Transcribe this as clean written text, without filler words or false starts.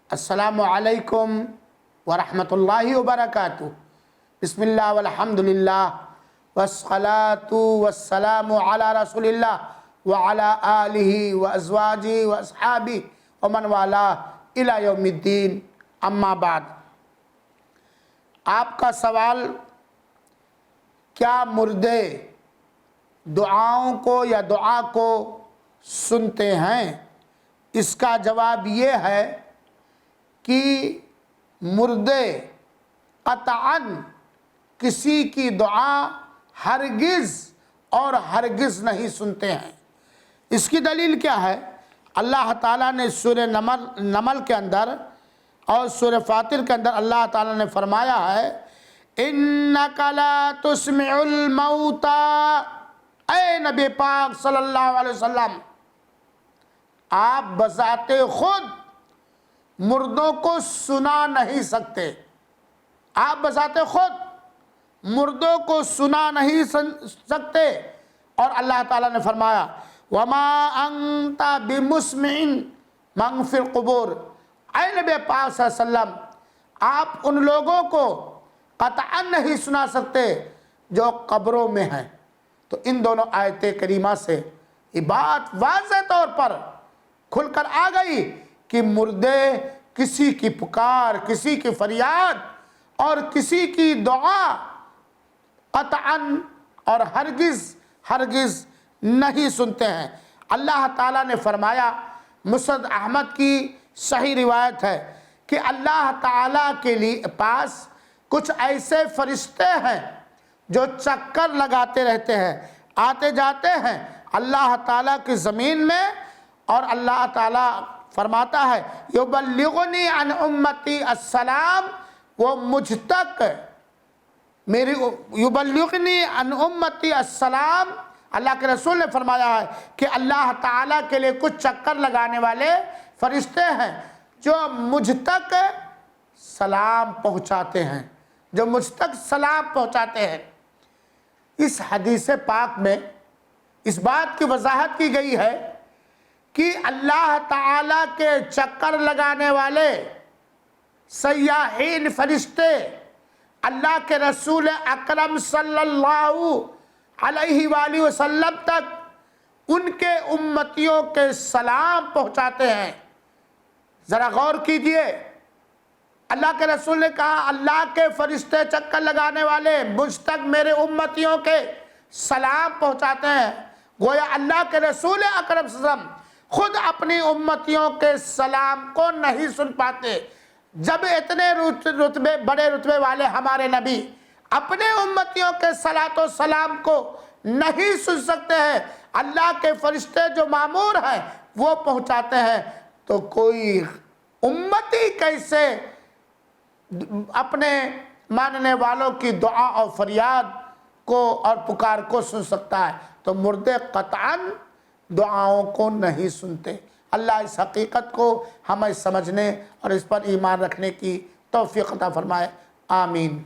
अस्सलामु अलैकुम वरहमतुल्लाहि वबरकातुह। बिस्मिल्लाह वल्हम्दुलिल्लाह वस्सलातु वस्सलामु अला रसूलिल्लाह व अला आलिहि व अज़वाजिहि व अस्हाबिहि व मन वाला इला यौमिद्दीन, अम्मा बाद। आपका सवाल, क्या मुर्दे दुआओं को या दुआ को सुनते हैं? इसका जवाब ये है कि मुर्दे क़तअन किसी की दुआ हरगिज़ और हरगिज़ नहीं सुनते हैं। इसकी दलील क्या है? अल्लाह ताला ने सूरह नमल के अंदर और सूरह फातिर के अंदर अल्लाह ताला ने फरमाया है, इन्नका ला तुस्मिउल मौता। ऐ नबी पाक सल्लल्लाहु अलैहि वसल्लम, आप बज़ाते खुद मुर्दों को सुना नहीं सकते। आप बज़ाते खुद मुर्दों को सुना नहीं सकते। और अल्लाह ताला ने फरमाया, वमा अंता बिमुस्मिन मन फिल कुबूर। ऐ नबी पाक सल्लल्लाहु अलैहि वसल्लम, आप उन लोगों को क़तअन नहीं सुना सकते जो कब्रों में हैं। तो इन दोनों आयत करीमा से ये बात वाज़ेह तौर पर खुलकर आ गई कि मुर्दे किसी की पुकार, किसी की फरियाद और किसी की दुआ क़तअन और हरगिज़ नहीं सुनते हैं। अल्लाह ताला ने फरमाया, मुसनद अहमद की सही रिवायत है कि अल्लाह ताला के लिए पास कुछ ऐसे फरिश्ते हैं जो चक्कर लगाते रहते हैं, आते जाते हैं अल्लाह ताला की ज़मीन में। और अल्लाह ताला फरमाता है, युबल्लिगुनी अन उम्मती अस्सलाम, वो मुझ तक मेरी युबल्लिगुनी अन उम्मती अस्सलाम। अल्लाह के रसूल ने फरमाया है कि अल्लाह ताला के लिए कुछ चक्कर लगाने वाले फरिश्ते हैं जो मुझ तक सलाम पहुँचाते हैं, जो मुझ तक सलाम पहुँचाते हैं। इस हदीस पाक में इस बात की वजाहत की गई है कि अल्लाह ताला के चक्कर लगाने वाले सयाहीन फरिश्ते अल्लाह के रसूल अकरम सल्लल्लाहु अलैहि वसल्लम तक उनके उम्मतियों के सलाम पहुँचाते हैं। ज़रा गौर कीजिए, अल्लाह के रसूल ने कहा अल्लाह के फरिश्ते चक्कर लगाने वाले मुझ तक मेरे उम्मतियों के सलाम पहुँचाते हैं। गोया अल्लाह के रसूल अकरम सल्लल्लाहु अलैहि वसल्लम खुद अपनी उम्मतियों के सलाम को नहीं सुन पाते। जब इतने रुतबे बड़े रुतबे वाले हमारे नबी अपने उम्मतियों के सलातो सलाम को नहीं सुन सकते हैं, अल्लाह के फरिश्ते जो मामूर हैं वो पहुँचाते हैं, तो कोई उम्मती कैसे अपने मानने वालों की दुआ और फरियाद को और पुकार को सुन सकता है? तो मुर्दे क़तअन दुआओं को नहीं सुनते। अल्लाह इस हकीकत को हमें समझने और इस पर ईमान रखने की तौफीक अता फरमाए। आमीन।